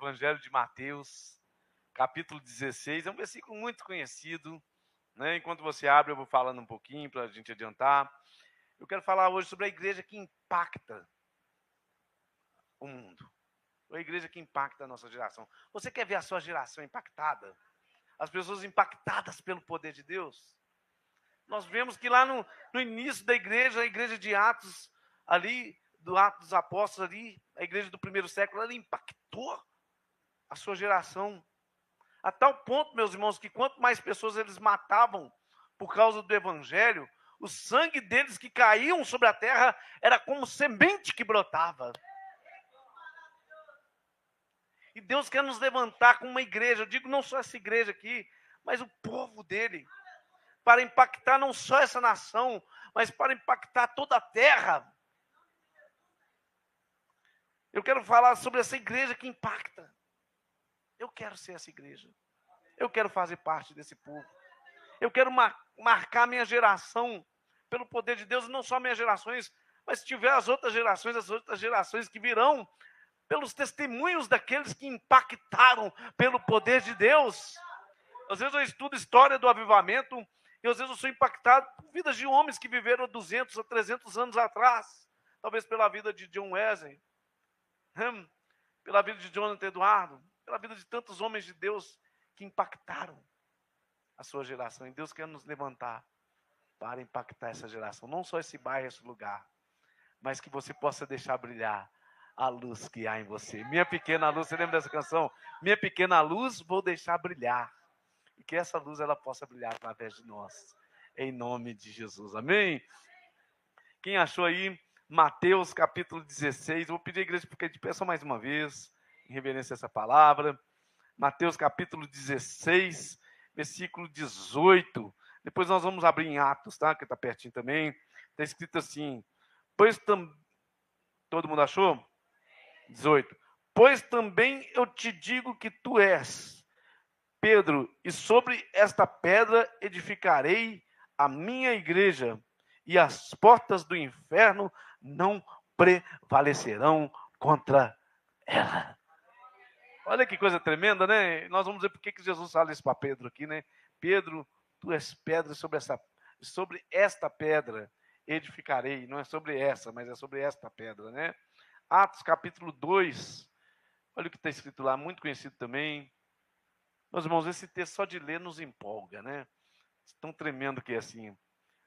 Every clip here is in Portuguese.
Evangelho de Mateus, capítulo 16. É um versículo muito conhecido, né? Enquanto você abre, eu vou falando um pouquinho para a gente adiantar. Eu quero falar hoje sobre a igreja que impacta o mundo. A igreja que impacta a nossa geração. Você quer ver a sua geração impactada? As pessoas impactadas pelo poder de Deus? Nós vemos que lá no início da igreja, a igreja de Atos, ali, do Atos dos Apóstolos, ali, a igreja do primeiro século, ela impactou a sua geração. A tal ponto, meus irmãos, que quanto mais pessoas eles matavam por causa do evangelho, o sangue deles que caíam sobre a terra era como semente que brotava. E Deus quer nos levantar como uma igreja, eu digo não só essa igreja aqui, mas o povo dele, para impactar não só essa nação, mas para impactar toda a terra. Eu quero falar sobre essa igreja que impacta. Eu quero ser essa igreja. Eu quero fazer parte desse povo. Eu quero marcar minha geração pelo poder de Deus, e não só minhas gerações, mas se tiver as outras gerações que virão, pelos testemunhos daqueles que impactaram pelo poder de Deus. Às vezes eu estudo história do avivamento, e às vezes eu sou impactado por vidas de homens que viveram 200 a 300 anos atrás. Talvez pela vida de John Wesley, pela vida de Jonathan Eduardo, pela vida de tantos homens de Deus que impactaram a sua geração. E Deus quer nos levantar para impactar essa geração. Não só esse bairro, esse lugar, mas que você possa deixar brilhar a luz que há em você. Minha pequena luz, você lembra dessa canção? Minha pequena luz, vou deixar brilhar. E que essa luz ela possa brilhar através de nós. Em nome de Jesus. Amém? Quem achou aí? Mateus capítulo 16. Vou pedir à igreja porque de pé só mais uma vez, em reverência a essa palavra. Mateus capítulo 16, versículo 18. Depois nós vamos abrir em Atos, tá? Que está pertinho também. Está escrito assim: todo mundo achou? 18. Pois também eu te digo que tu és Pedro, e sobre esta pedra edificarei a minha igreja, e as portas do inferno não prevalecerão contra ela. Olha que coisa tremenda, né? Nós vamos ver por que Jesus fala isso para Pedro aqui, né? Pedro, tu és pedra, sobre esta pedra edificarei. Não é sobre essa, mas é sobre esta pedra, né? Atos capítulo 2. Olha o que está escrito lá, muito conhecido também. Meus irmãos, esse texto só de ler nos empolga, né? Tão tremendo que é assim.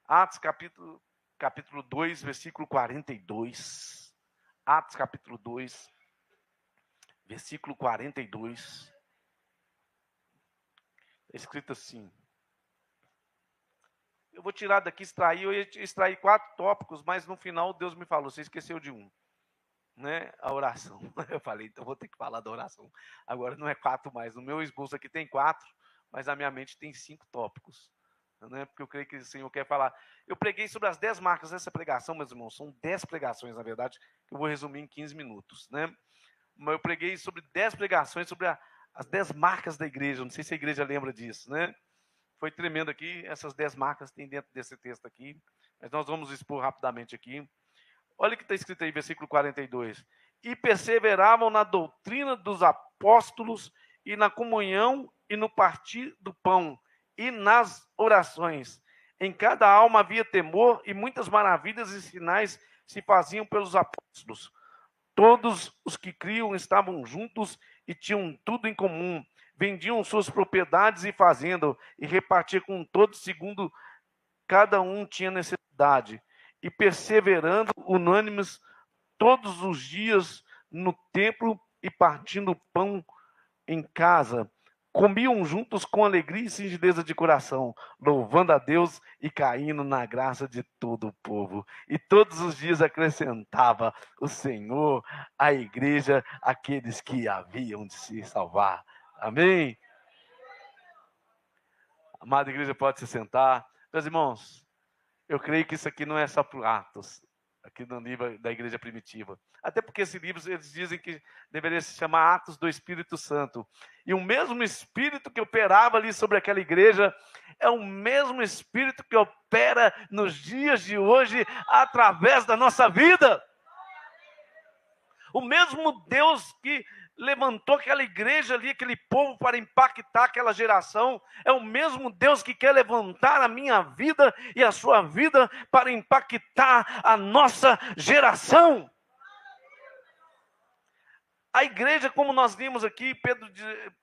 Atos capítulo 2, versículo 42. Atos capítulo 2, versículo 42. Está escrito assim. Eu vou tirar daqui, eu ia extrair 4 tópicos, mas no final Deus me falou, você esqueceu de um. Né? A oração. Eu falei, então vou ter que falar da oração. Agora não é 4 mais. No meu esboço aqui tem 4, mas na minha mente tem 5 tópicos. Né? Porque eu creio que o Senhor quer falar. Eu preguei sobre as 10 marcas dessa pregação, meus irmãos. São 10 pregações, na verdade, que eu vou resumir em 15 minutos. Né? Mas eu preguei sobre 10 pregações, sobre as 10 marcas da igreja. Não sei se a igreja lembra disso. Né? Foi tremendo aqui. Essas 10 marcas tem dentro desse texto aqui. Mas nós vamos expor rapidamente aqui. Olha o que está escrito aí, versículo 42. E perseveravam na doutrina dos apóstolos, e na comunhão, e no partir do pão, e nas orações. Em cada alma havia temor, e muitas maravilhas e sinais se faziam pelos apóstolos. Todos os que criam estavam juntos e tinham tudo em comum. Vendiam suas propriedades e fazendas, e repartiam com todos segundo cada um tinha necessidade. E perseverando unânimes todos os dias no templo e partindo pão em casa, comiam juntos com alegria e singeleza de coração, louvando a Deus e caindo na graça de todo o povo. E todos os dias acrescentava o Senhor à igreja aqueles que haviam de se salvar. Amém? Amada igreja, pode se sentar. Meus irmãos, eu creio que isso aqui não é só para Atos, aqui no livro da igreja primitiva. Até porque esse livro, eles dizem que deveria se chamar Atos do Espírito Santo. E o mesmo Espírito que operava ali sobre aquela igreja, é o mesmo Espírito que opera nos dias de hoje, através da nossa vida. O mesmo Deus que levantou aquela igreja ali, aquele povo para impactar aquela geração, é o mesmo Deus que quer levantar a minha vida e a sua vida para impactar a nossa geração. A igreja, como nós vimos aqui,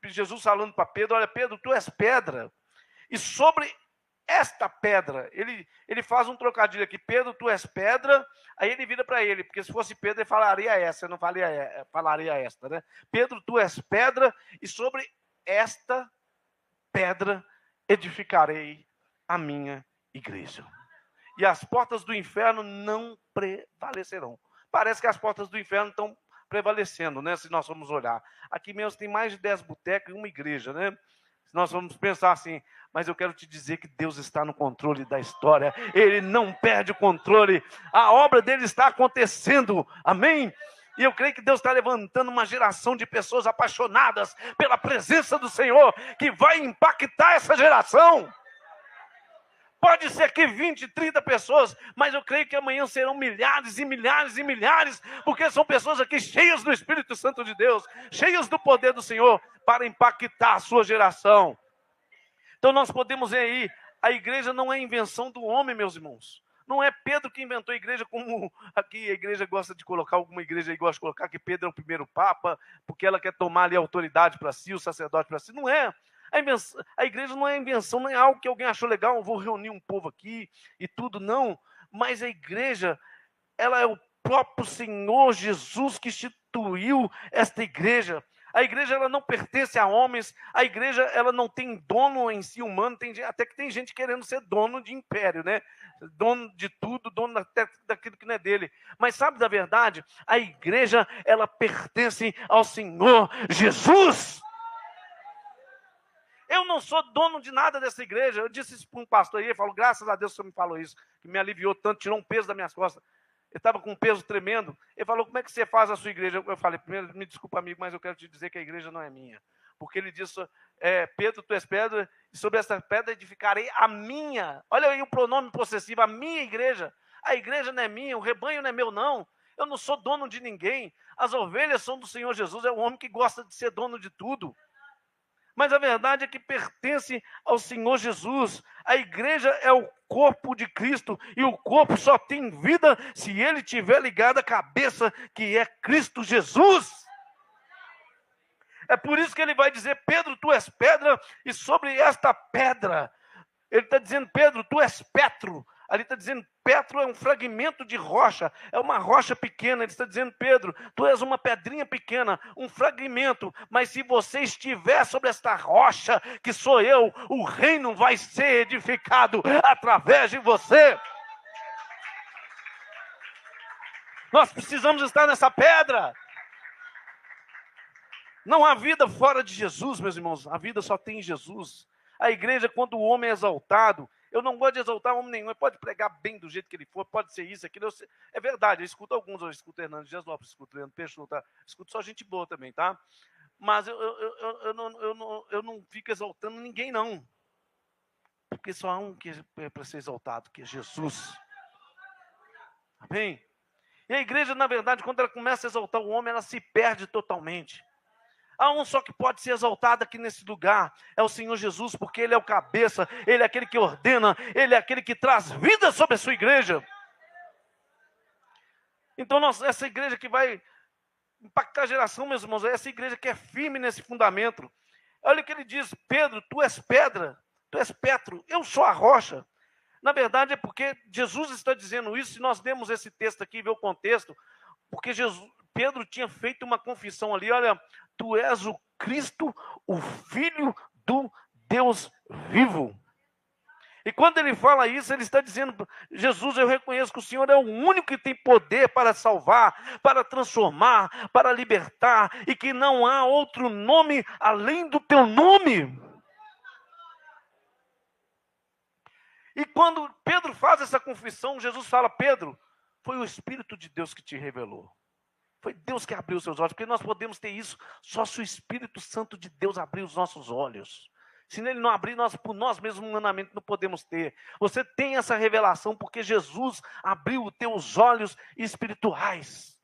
Jesus falando para Pedro, olha Pedro, tu és pedra, e sobre esta pedra, ele faz um trocadilho aqui, Pedro, tu és pedra, aí ele vira para ele, porque se fosse Pedro, ele falaria essa, não falaria esta, né? Pedro, tu és pedra, e sobre esta pedra edificarei a minha igreja. E as portas do inferno não prevalecerão. Parece que as portas do inferno estão prevalecendo, né? Se nós formos olhar. Aqui mesmo tem mais de 10 botecos e uma igreja, né? Se nós vamos pensar assim, mas eu quero te dizer que Deus está no controle da história. Ele não perde o controle. A obra dele está acontecendo. Amém? E eu creio que Deus está levantando uma geração de pessoas apaixonadas pela presença do Senhor, que vai impactar essa geração. Pode ser que 20, 30 pessoas, mas eu creio que amanhã serão milhares e milhares e milhares, porque são pessoas aqui cheias do Espírito Santo de Deus, cheias do poder do Senhor, para impactar a sua geração. Então nós podemos ver aí, a igreja não é invenção do homem, meus irmãos. Não é Pedro que inventou a igreja, como aqui a igreja gosta de colocar, alguma igreja aí gosta de colocar que Pedro é o primeiro papa, porque ela quer tomar ali a autoridade para si, o sacerdote para si. Não é. A igreja não é invenção, não é algo que alguém achou legal, eu vou reunir um povo aqui e tudo, não. Mas a igreja, ela é o próprio Senhor Jesus que instituiu esta igreja. A igreja, ela não pertence a homens, a igreja, ela não tem dono em si humano, até que tem gente querendo ser dono de império, né? Dono de tudo, dono até daquilo que não é dele. Mas sabe da verdade? A igreja, ela pertence ao Senhor Jesus. Eu não sou dono de nada dessa igreja. Eu disse isso para um pastor aí, ele falou, graças a Deus o senhor me falou isso, que me aliviou tanto, tirou um peso das minhas costas. Ele estava com um peso tremendo. Ele falou, como é que você faz a sua igreja? Eu falei, primeiro, me desculpa, amigo, mas eu quero te dizer que a igreja não é minha. Porque ele disse, Pedro, tu és pedra, e sobre essa pedra edificarei a minha. Olha aí o pronome possessivo, a minha igreja. A igreja não é minha, o rebanho não é meu, não. Eu não sou dono de ninguém. As ovelhas são do Senhor Jesus, é um homem que gosta de ser dono de tudo. Mas a verdade é que pertence ao Senhor Jesus. A igreja é o corpo de Cristo, e o corpo só tem vida se ele estiver ligado à cabeça, que é Cristo Jesus. É por isso que ele vai dizer, Pedro, tu és pedra, e sobre esta pedra, ele está dizendo, Pedro, tu és Petro. Ali está dizendo, Petro é um fragmento de rocha, é uma rocha pequena. Ele está dizendo, Pedro, tu és uma pedrinha pequena, um fragmento, mas se você estiver sobre esta rocha, que sou eu, o reino vai ser edificado através de você. Nós precisamos estar nessa pedra. Não há vida fora de Jesus, meus irmãos, a vida só tem Jesus. A igreja, quando o homem é exaltado, eu não gosto de exaltar homem nenhum, ele pode pregar bem do jeito que ele for, pode ser isso, aquilo. É verdade, eu escuto alguns, eu escuto Hernando Dias Lopes, escuto Leandro Peixoto, tá? Escuto só gente boa também, tá? Mas eu não fico exaltando ninguém, não. Porque só há um que é para ser exaltado, que é Jesus. Amém? E a igreja, na verdade, quando ela começa a exaltar o homem, ela se perde totalmente. Há um só que pode ser exaltado aqui nesse lugar, é o Senhor Jesus, porque Ele é o cabeça, Ele é aquele que ordena, Ele é aquele que traz vida sobre a sua igreja. Então, essa igreja que vai impactar a geração, meus irmãos, é essa igreja que é firme nesse fundamento. Olha o que ele diz, Pedro, tu és pedra, tu és Petro, eu sou a rocha. Na verdade é porque Jesus está dizendo isso, se nós lemos esse texto aqui e ver o contexto, porque Pedro tinha feito uma confissão ali, olha, tu és o Cristo, o Filho do Deus vivo. E quando ele fala isso, ele está dizendo, Jesus, eu reconheço que o Senhor é o único que tem poder para salvar, para transformar, para libertar, e que não há outro nome além do teu nome. E quando Pedro faz essa confissão, Jesus fala, Pedro, foi o Espírito de Deus que te revelou. Foi Deus que abriu os seus olhos, porque nós podemos ter isso só se o Espírito Santo de Deus abrir os nossos olhos. Se ele não abrir, nós por nós mesmos humanamente não podemos ter. Você tem essa revelação porque Jesus abriu os teus olhos espirituais.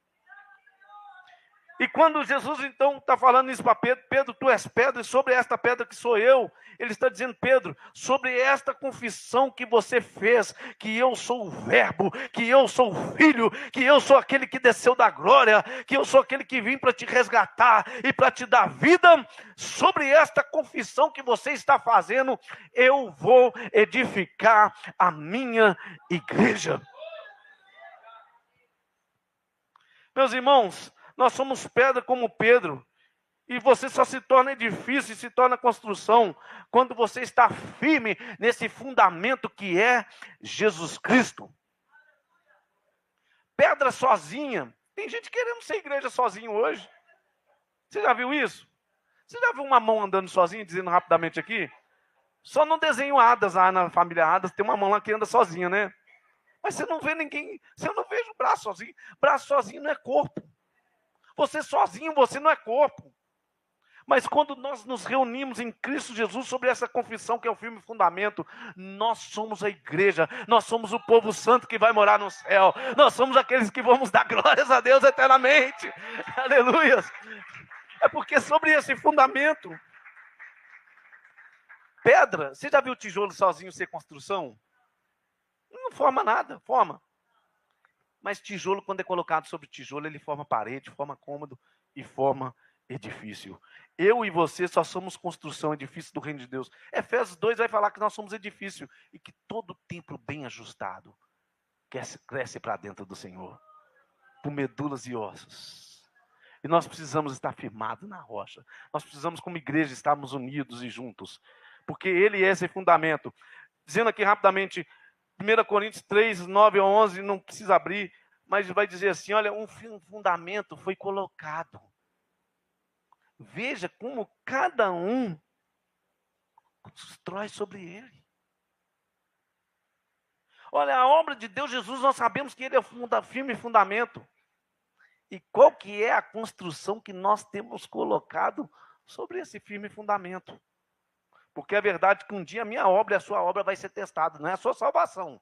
E quando Jesus então está falando isso para Pedro, Pedro, tu és pedra, e sobre esta pedra que sou eu, ele está dizendo, Pedro, sobre esta confissão que você fez, que eu sou o verbo, que eu sou o filho, que eu sou aquele que desceu da glória, que eu sou aquele que vim para te resgatar e para te dar vida, sobre esta confissão que você está fazendo, eu vou edificar a minha igreja. Meus irmãos, nós somos pedra como Pedro, e você só se torna edifício e se torna construção quando você está firme nesse fundamento que é Jesus Cristo. Pedra sozinha, tem gente querendo ser igreja sozinho hoje. Você já viu isso? Você já viu uma mão andando sozinha, dizendo rapidamente aqui? Só no desenho Hadas, lá na família Hadas, tem uma mão lá que anda sozinha, né? Mas você não vê ninguém, você não vê o braço sozinho. Braço sozinho não é corpo. Você sozinho, você não é corpo. Mas quando nós nos reunimos em Cristo Jesus sobre essa confissão que é o firme fundamento, nós somos a igreja, nós somos o povo santo que vai morar no céu, nós somos aqueles que vamos dar glórias a Deus eternamente. Aleluia! É porque sobre esse fundamento, pedra, você já viu tijolo sozinho ser construção? Não forma nada, forma. Mas tijolo, quando é colocado sobre tijolo, ele forma parede, forma cômodo e forma edifício. Eu e você só somos construção, edifício do reino de Deus. Efésios 2 vai falar que nós somos edifício e que todo templo bem ajustado cresce para dentro do Senhor, por medulas e ossos. E nós precisamos estar firmados na rocha. Nós precisamos, como igreja, estarmos unidos e juntos, porque Ele é esse fundamento. Dizendo aqui rapidamente, 1 Coríntios 3, 9 a 11, não precisa abrir, mas vai dizer assim, olha, um fundamento foi colocado. Veja como cada um constrói sobre ele. Olha, a obra de Deus, Jesus, nós sabemos que ele é o firme fundamento. E qual que é a construção que nós temos colocado sobre esse firme fundamento? Porque é verdade que um dia a minha obra e a sua obra vai ser testada, não é a sua salvação.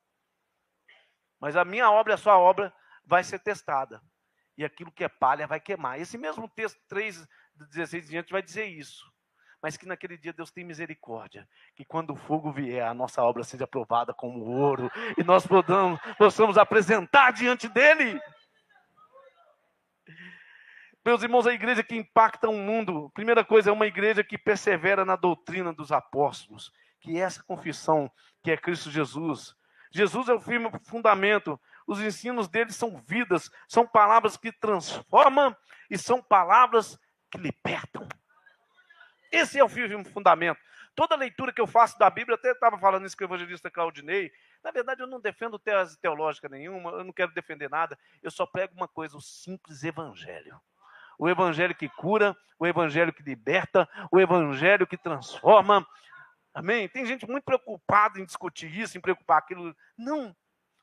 Mas a minha obra e a sua obra vai ser testada. E aquilo que é palha vai queimar. Esse mesmo texto 3, 16 em diante vai dizer isso. Mas que naquele dia Deus tem misericórdia. Que quando o fogo vier, a nossa obra seja provada como ouro. E nós possamos apresentar diante dele. Meus irmãos, a igreja que impacta o mundo, primeira coisa, é uma igreja que persevera na doutrina dos apóstolos, que é essa confissão, que é Cristo Jesus. Jesus é o firme fundamento, os ensinos dele são vidas, são palavras que transformam e são palavras que libertam. Esse é o firme fundamento. Toda leitura que eu faço da Bíblia, até estava falando isso com o evangelista Claudinei, na verdade eu não defendo tese teológica nenhuma, eu não quero defender nada, eu só prego uma coisa, o simples evangelho. O evangelho que cura, o evangelho que liberta, o evangelho que transforma. Amém? Tem gente muito preocupada em discutir isso, em preocupar aquilo. Não,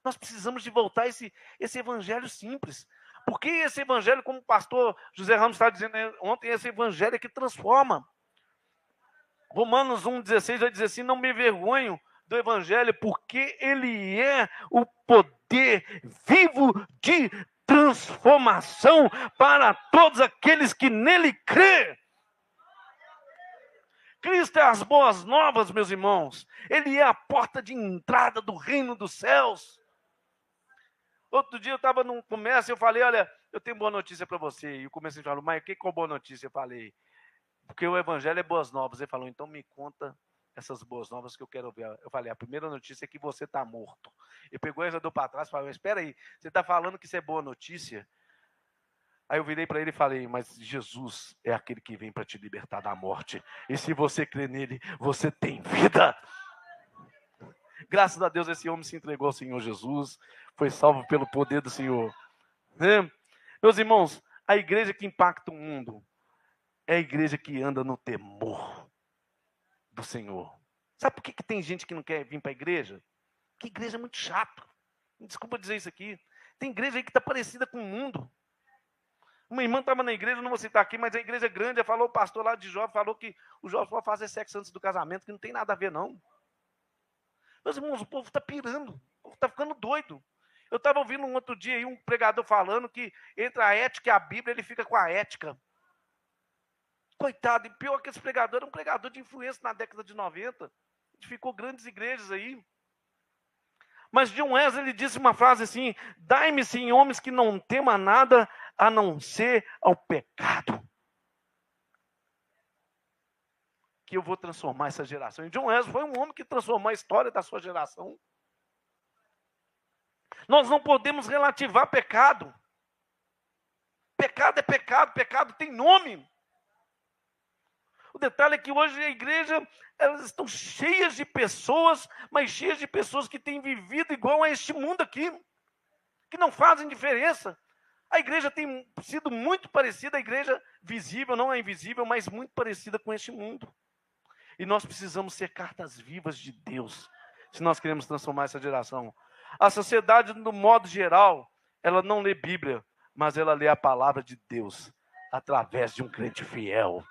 nós precisamos de voltar a esse evangelho simples. Porque esse evangelho, como o pastor José Ramos estava dizendo ontem, esse evangelho é que transforma. Romanos 1,16 vai dizer assim, não me envergonho do evangelho, porque ele é o poder vivo de transformação para todos aqueles que nele crê. Cristo é as boas novas, meus irmãos. Ele é a porta de entrada do reino dos céus. Outro dia eu estava num comércio e eu falei, olha, eu tenho boa notícia para você. E o comerciante falou, mas o que é boa notícia? Eu falei, porque o evangelho é boas novas. Ele falou, então me conta essas boas novas que eu quero ver. Eu falei, a primeira notícia é que você está morto. Ele pegou e andou para trás e falou, espera aí, você está falando que isso é boa notícia? Aí eu virei para ele e falei, mas Jesus é aquele que vem para te libertar da morte. E se você crê nele, você tem vida. Graças a Deus esse homem se entregou ao Senhor Jesus, foi salvo pelo poder do Senhor. Meus irmãos, a igreja que impacta o mundo é a igreja que anda no temor do Senhor. Sabe por que tem gente que não quer vir para a igreja? Que igreja é muito chata. Desculpa dizer isso aqui. Tem igreja aí que está parecida com o mundo. Uma irmã estava na igreja, não vou citar aqui, mas a igreja é grande, falou, o pastor lá de jovem falou que o jovem pode fazer sexo antes do casamento, que não tem nada a ver, não. Meus irmãos, o povo está pirando, o povo está ficando doido. Eu estava ouvindo um outro dia aí um pregador falando que entre a ética e a Bíblia ele fica com a ética. Coitado, e pior que esse pregador era um pregador de influência na década de 90. Ficou grandes igrejas aí. Mas John Wesley ele disse uma frase assim: dai-me sim homens que não temam nada a não ser ao pecado, que eu vou transformar essa geração. E John Wesley foi um homem que transformou a história da sua geração. Nós não podemos relativar pecado. Pecado é pecado, pecado tem nome. O detalhe é que hoje a igreja, elas estão cheias de pessoas, mas cheias de pessoas que têm vivido igual a este mundo aqui, que não fazem diferença. A igreja tem sido muito parecida, a igreja visível, não é invisível, mas muito parecida com este mundo. E nós precisamos ser cartas vivas de Deus, se nós queremos transformar essa geração. A sociedade, no modo geral, ela não lê Bíblia, mas ela lê a palavra de Deus, através de um crente fiel.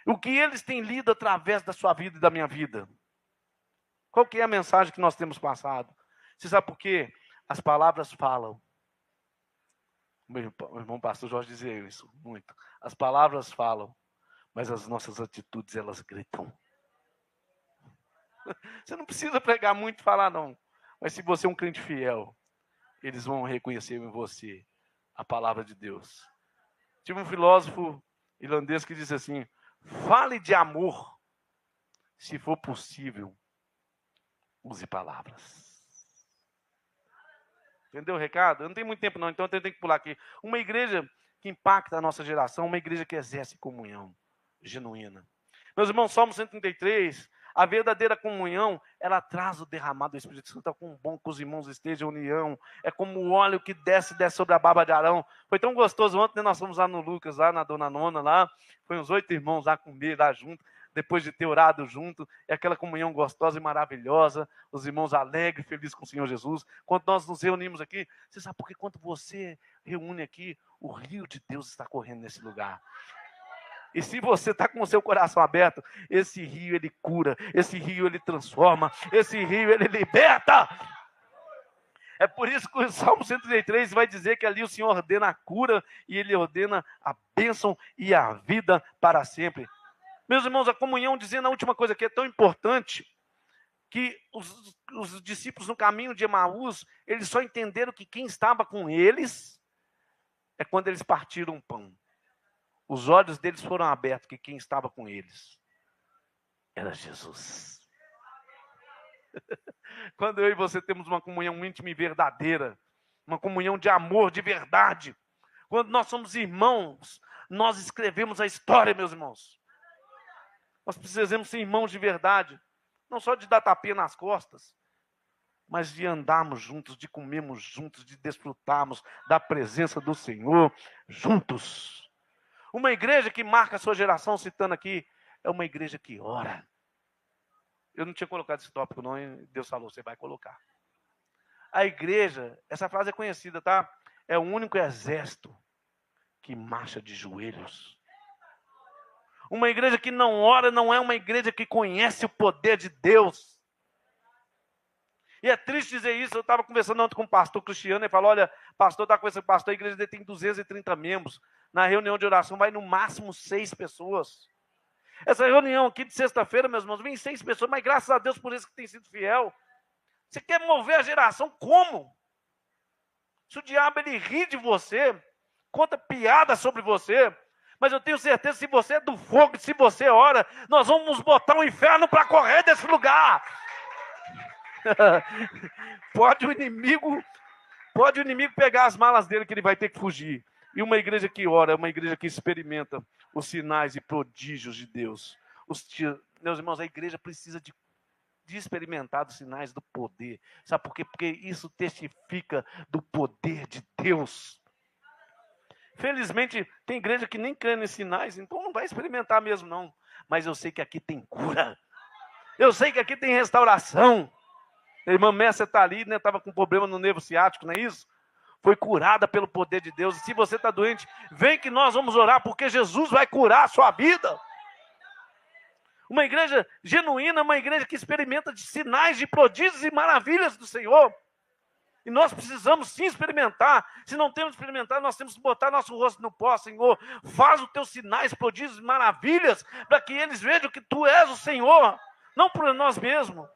O que eles têm lido através da sua vida e da minha vida? Qual que é a mensagem que nós temos passado? Você sabe por quê? As palavras falam. O irmão pastor Jorge dizia isso muito. As palavras falam, mas as nossas atitudes, elas gritam. Você não precisa pregar muito e falar, não. Mas se você é um crente fiel, eles vão reconhecer em você a palavra de Deus. Tive um filósofo irlandês que disse assim: fale de amor, se for possível, use palavras. Entendeu o recado? Eu não tenho muito tempo não, então eu tenho que pular aqui. Uma igreja que impacta a nossa geração, uma igreja que exerce comunhão genuína. Meus irmãos, Salmo 133, a verdadeira comunhão, ela traz o derramado do Espírito Santo. É como bom que os irmãos estejam em união. É como o óleo que desce sobre a barba de Arão. Foi tão gostoso ontem, nós fomos lá no Lucas, lá na Dona Nona, lá. Foi uns 8 irmãos lá comer, lá junto, depois de ter orado junto. É aquela comunhão gostosa e maravilhosa. Os irmãos alegres, felizes com o Senhor Jesus. Quando nós nos reunimos aqui, você sabe por que quando você reúne aqui, o rio de Deus está correndo nesse lugar. E se você está com o seu coração aberto, esse rio ele cura, esse rio ele transforma, esse rio ele liberta. É por isso que o Salmo 133 vai dizer que ali o Senhor ordena a cura e Ele ordena a bênção e a vida para sempre. Meus irmãos, a comunhão, dizendo a última coisa que é tão importante, que os discípulos no caminho de Emaús, eles só entenderam que quem estava com eles é quando eles partiram o pão. Os olhos deles foram abertos, que quem estava com eles era Jesus. Quando eu e você temos uma comunhão íntima e verdadeira, uma comunhão de amor, de verdade, quando nós somos irmãos, nós escrevemos a história, meus irmãos. Nós precisamos ser irmãos de verdade, não só de dar tapinha nas costas, mas de andarmos juntos, de comermos juntos, de desfrutarmos da presença do Senhor juntos. Uma igreja que marca a sua geração, citando aqui, é uma igreja que ora. Eu não tinha colocado esse tópico não, e Deus falou, você vai colocar. A igreja, essa frase é conhecida, tá? É o único exército que marcha de joelhos. Uma igreja que não ora não é uma igreja que conhece o poder de Deus. E é triste dizer isso. Eu estava conversando ontem com o pastor Cristiano, ele falou, olha, pastor, está conversando com o pastor, a igreja dele tem 230 membros. Na reunião de oração vai no máximo 6 pessoas. Essa reunião aqui de sexta-feira, meus irmãos, vem 6 pessoas, mas graças a Deus por isso que tem sido fiel. Você quer mover a geração como? Se o diabo ele ri de você, conta piada sobre você, mas eu tenho certeza que se você é do fogo, se você ora, nós vamos botar o inferno para correr desse lugar. Pode o inimigo pegar as malas dele que ele vai ter que fugir. E uma igreja que ora é uma igreja que experimenta os sinais e prodígios de Deus. Meus irmãos, a igreja precisa de experimentar os sinais do poder. Sabe por quê? Porque isso testifica do poder de Deus. Felizmente, tem igreja que nem crê em sinais, então não vai experimentar mesmo, não. Mas eu sei que aqui tem cura. Eu sei que aqui tem restauração. A irmã Messa está ali, né? Estava com problema no nervo ciático, não é isso? Foi curada pelo poder de Deus. E se você está doente, vem que nós vamos orar, porque Jesus vai curar a sua vida. Uma igreja genuína, uma igreja que experimenta de sinais, de prodígios e maravilhas do Senhor. E nós precisamos sim experimentar. Se não temos experimentado, nós temos que botar nosso rosto no pó. Senhor, faz os teus sinais, prodígios e maravilhas, para que eles vejam que tu és o Senhor, não por nós mesmos.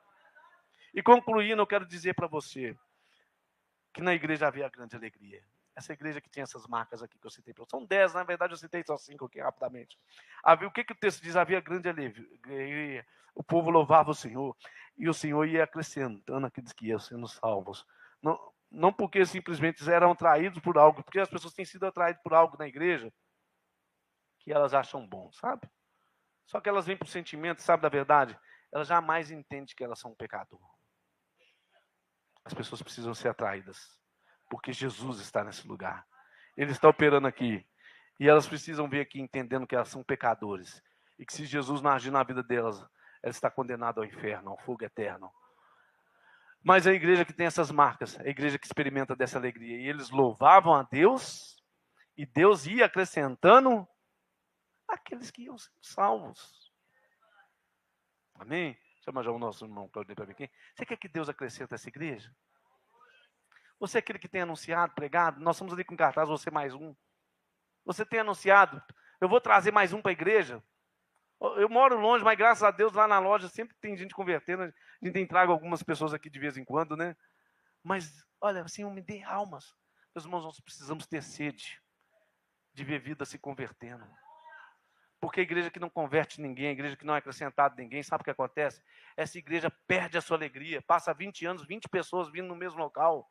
E concluindo, eu quero dizer para você que na igreja havia grande alegria. Essa igreja que tinha essas marcas aqui que eu citei, são 10, na verdade eu citei só 5 aqui rapidamente. O que o texto diz? Havia grande alegria, o povo louvava o Senhor, e o Senhor ia acrescentando aqueles que iam sendo salvos. Não porque simplesmente eram atraídos por algo, porque as pessoas têm sido atraídas por algo na igreja que elas acham bom, sabe? Só que elas vêm por sentimento, sabe da verdade? Elas jamais entendem que elas são um pecador. As pessoas precisam ser atraídas, porque Jesus está nesse lugar. Ele está operando aqui. E elas precisam vir aqui entendendo que elas são pecadores. E que se Jesus não agir na vida delas, ela está condenada ao inferno, ao fogo eterno. Mas a igreja que tem essas marcas, a igreja que experimenta dessa alegria. E eles louvavam a Deus, e Deus ia acrescentando aqueles que iam ser salvos. Amém? Chama já o nosso irmão Claudio para mim aqui. Você quer que Deus acrescente essa igreja? Você é aquele que tem anunciado, pregado? Nós estamos ali com cartaz, você mais um. Você tem anunciado, eu vou trazer mais um para a igreja. Eu moro longe, mas graças a Deus lá na loja sempre tem gente convertendo. A gente tem trago algumas pessoas aqui de vez em quando, né? Mas, olha, Senhor, me dê almas. Meus irmãos, nós precisamos ter sede de ver vida se convertendo. Porque a igreja que não converte ninguém, a igreja que não é acrescentada ninguém, sabe o que acontece? Essa igreja perde a sua alegria. Passa 20 anos, 20 pessoas vindo no mesmo local.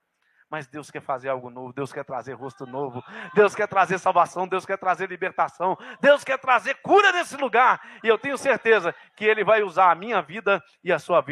Mas Deus quer fazer algo novo, Deus quer trazer rosto novo, Deus quer trazer salvação, Deus quer trazer libertação, Deus quer trazer cura nesse lugar. E eu tenho certeza que Ele vai usar a minha vida e a sua vida.